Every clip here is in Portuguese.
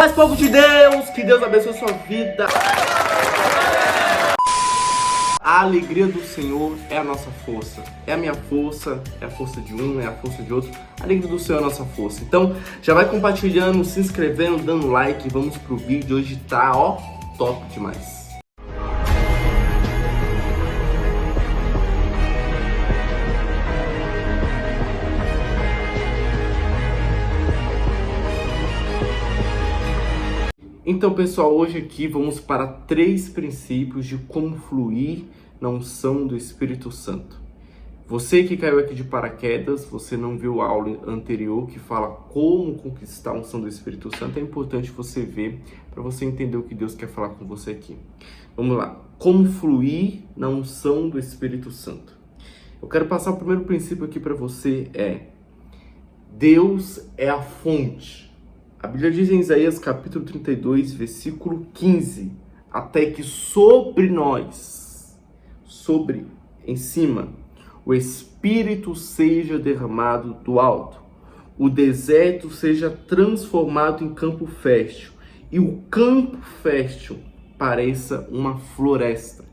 Paz, povo de Deus, que Deus abençoe sua vida. A alegria do Senhor é a nossa força. É a minha força, é a força de um, é a força de outro. A alegria do Senhor é a nossa força. Então, já vai compartilhando, se inscrevendo, dando like. Vamos pro vídeo. Hoje tá, top demais. Então, pessoal, hoje aqui vamos para 3 princípios de como fluir na unção do Espírito Santo. Você que caiu aqui de paraquedas, você não viu a aula anterior que fala como conquistar a unção do Espírito Santo, é importante você ver para você entender o que Deus quer falar com você aqui. Vamos lá. Como fluir na unção do Espírito Santo. Eu quero passar o primeiro princípio aqui para você, Deus é a fonte. A Bíblia diz em Isaías capítulo 32, versículo 15, até que sobre nós, em cima, o Espírito seja derramado do alto, o deserto seja transformado em campo fértil, e o campo fértil pareça uma floresta.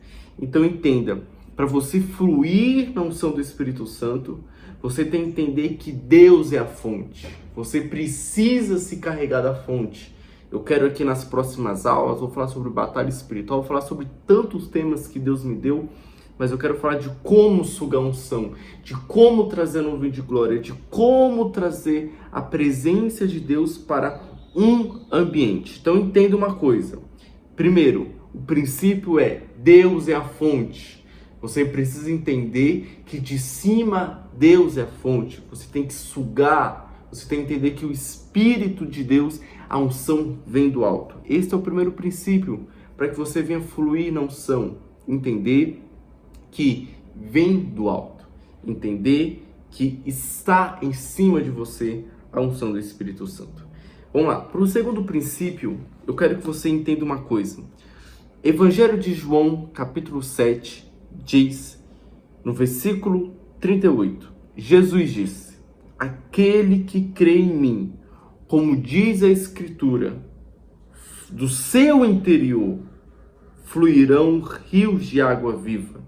Então entenda, para você fluir na unção do Espírito Santo, você tem que entender que Deus é a fonte. Você precisa se carregar da fonte. Eu quero aqui nas próximas aulas, vou falar sobre batalha espiritual, vou falar sobre tantos temas que Deus me deu, mas eu quero falar de como sugar unção, de como trazer nuvem de glória, de como trazer a presença de Deus para um ambiente. Então entenda uma coisa. Primeiro, o princípio é Deus é a fonte. Você precisa entender que de cima Deus é a fonte. Você tem que sugar, você tem que entender que o Espírito de Deus, a unção vem do alto. Esse é o primeiro princípio para que você venha fluir na unção. Entender que vem do alto. Entender que está em cima de você a unção do Espírito Santo. Vamos lá. Para o segundo princípio, eu quero que você entenda uma coisa. Evangelho de João, capítulo 7, diz, no versículo 38, Jesus disse, aquele que crê em mim, como diz a Escritura, do seu interior fluirão rios de água viva.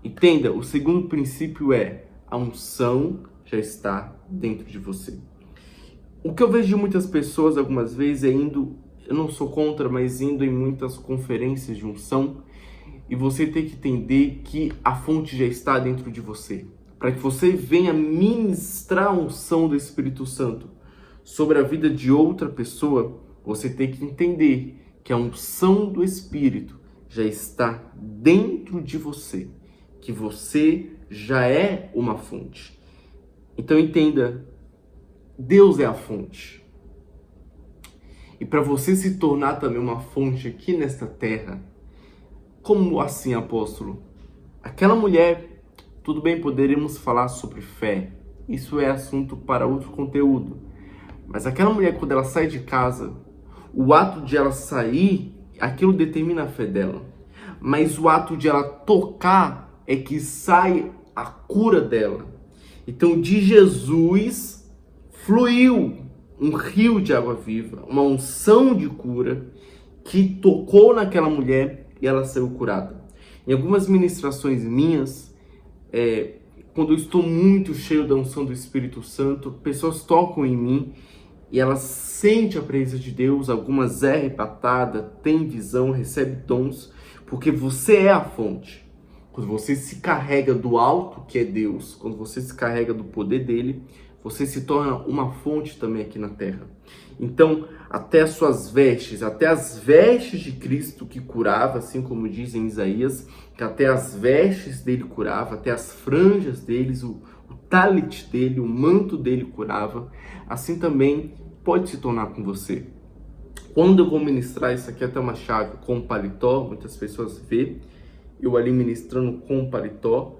Entenda, o segundo princípio é, a unção já está dentro de você. O que eu vejo de muitas pessoas, algumas vezes, é indo, eu não sou contra, mas indo em muitas conferências de unção, e você tem que entender que a fonte já está dentro de você. Para que você venha ministrar a unção do Espírito Santo sobre a vida de outra pessoa, você tem que entender que a unção do Espírito já está dentro de você. Que você já é uma fonte. Então entenda, Deus é a fonte. E para você se tornar também uma fonte aqui nesta terra, como assim, apóstolo? Aquela mulher, tudo bem, poderíamos falar sobre fé. Isso é assunto para outro conteúdo. Mas aquela mulher, quando ela sai de casa, o ato de ela sair, aquilo determina a fé dela. Mas o ato de ela tocar é que sai a cura dela. Então, de Jesus fluiu um rio de água viva, uma unção de cura que tocou naquela mulher e ela saiu curada. Em algumas ministrações minhas, quando eu estou muito cheio da unção do Espírito Santo, pessoas tocam em mim e elas sentem a presença de Deus, algumas é arrebatada, tem visão, recebe dons, porque você é a fonte. Quando você se carrega do alto, que é Deus, quando você se carrega do poder dele, você se torna uma fonte também aqui na terra. Então, até as suas vestes, até as vestes de Cristo que curava, assim como diz em Isaías, que até as vestes dele curava, até as franjas deles, o talit dele, o manto dele curava, assim também pode se tornar com você. Quando eu vou ministrar, isso aqui é até uma chave com paletó, muitas pessoas vê eu ali ministrando com paletó,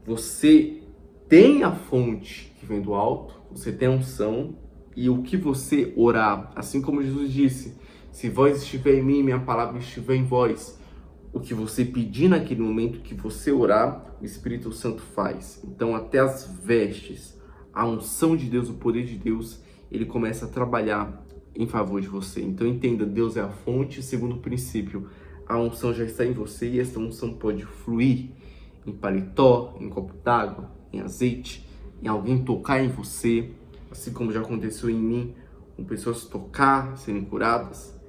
você tem a fonte que vem do alto, você tem a unção, e o que você orar, assim como Jesus disse, se vós estiver em mim, minha palavra estiver em vós, o que você pedir naquele momento que você orar, o Espírito Santo faz. Então até as vestes, a unção de Deus, o poder de Deus, ele começa a trabalhar em favor de você. Então entenda, Deus é a fonte. Segundo princípio, a unção já está em você e essa unção pode fluir em paletó, em copo d'água, em azeite, em alguém tocar em você, assim como já aconteceu em mim, com pessoas tocar, serem curadas.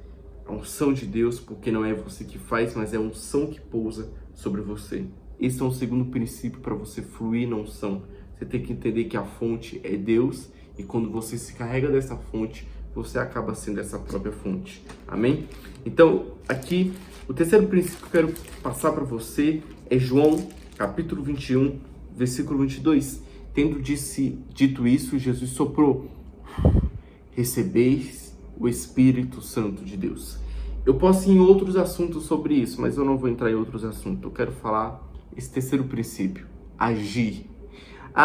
A unção de Deus, porque não é você que faz, mas é a unção que pousa sobre você. Esse é um segundo princípio para você fluir na unção. Você tem que entender que a fonte é Deus e quando você se carrega dessa fonte, você acaba sendo essa própria fonte. Amém? Então, aqui, o terceiro princípio que eu quero passar para você é João, capítulo 21, versículo 22. Tendo dito isso, Jesus soprou: recebeis o Espírito Santo de Deus. Eu posso ir em outros assuntos sobre isso, mas eu não vou entrar em outros assuntos. Eu quero falar esse terceiro princípio: agir.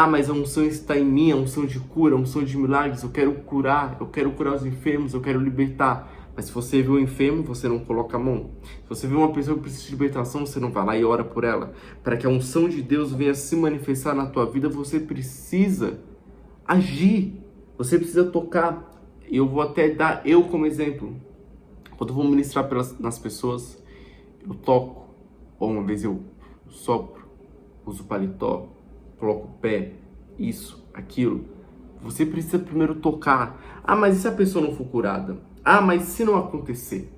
Mas a unção está em mim, a unção de cura, a unção de milagres. Eu quero curar os enfermos, eu quero libertar. Mas se você vê um enfermo, você não coloca a mão. Se você vê uma pessoa que precisa de libertação, você não vai lá e ora por ela. Para que a unção de Deus venha se manifestar na tua vida, você precisa agir. Você precisa tocar. Eu vou até dar eu como exemplo. Quando eu vou ministrar nas pessoas, eu toco. Ou uma vez eu sopro, uso paletó, coloco o pé, isso, aquilo. Você precisa primeiro tocar. Mas e se a pessoa não for curada? Mas se não acontecer?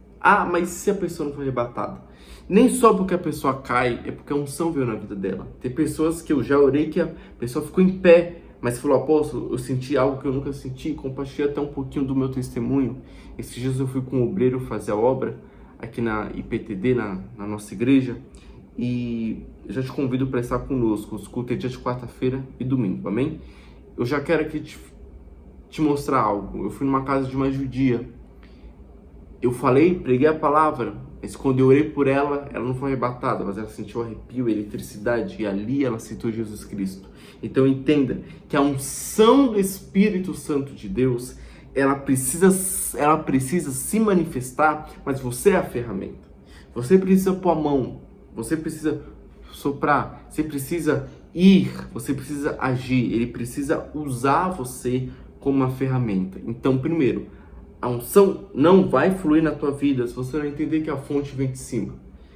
Mas se a pessoa não for arrebatada? Nem só porque a pessoa cai, é porque a unção veio na vida dela. Tem pessoas que eu já orei que a pessoa ficou em pé, mas falou: apóstolo, eu senti algo que eu nunca senti. Compartilhei até um pouquinho do meu testemunho. Esses dias eu fui com um obreiro fazer a obra aqui na IPTD, na nossa igreja. E eu já te convido para estar conosco. Os cultos é dia de quarta-feira e domingo, amém? Eu já quero aqui te mostrar algo. Eu fui numa casa de uma judia. Eu preguei a palavra, mas quando eu orei por ela, ela não foi arrebatada, mas ela sentiu arrepio, eletricidade, e ali ela aceitou Jesus Cristo. Então entenda que a unção do Espírito Santo de Deus, ela precisa se manifestar, mas você é a ferramenta. Você precisa pôr a mão, você precisa soprar, você precisa ir, você precisa agir, ele precisa usar você como uma ferramenta. Então, primeiro, a unção não vai fluir na tua vida se você não entender que a fonte vem de cima.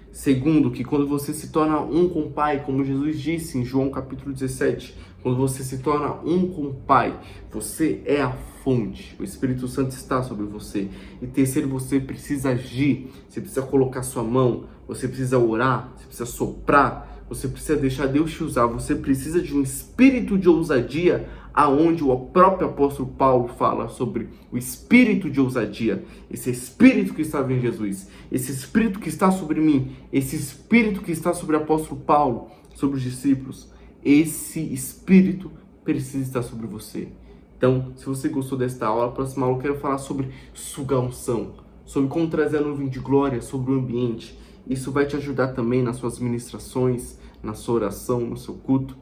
Segundo, que quando você se torna um com o Pai, como Jesus disse em João capítulo 17, quando você se torna um com o Pai, você é a fonte, o Espírito Santo está sobre você. E terceiro, você precisa agir, você precisa colocar sua mão, você precisa orar, você precisa soprar, você precisa deixar Deus te usar, você precisa de um espírito de ousadia, aonde o próprio apóstolo Paulo fala sobre o espírito de ousadia, esse espírito que estava em Jesus, esse espírito que está sobre mim, esse espírito que está sobre o apóstolo Paulo, sobre os discípulos, esse espírito precisa estar sobre você. Então, se você gostou desta aula, a próxima aula eu quero falar sobre sugar unção, sobre como trazer a nuvem de glória sobre o ambiente. Isso vai te ajudar também nas suas ministrações, na sua oração, no seu culto.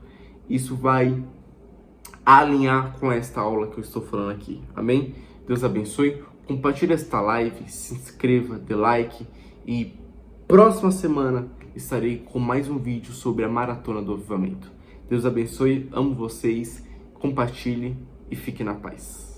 Isso vai alinhar com esta aula que eu estou falando aqui. Amém? Deus abençoe. Compartilhe esta live, se inscreva, dê like e próxima semana estarei com mais um vídeo sobre a Maratona do Avivamento. Deus abençoe, amo vocês, compartilhe e fique na paz.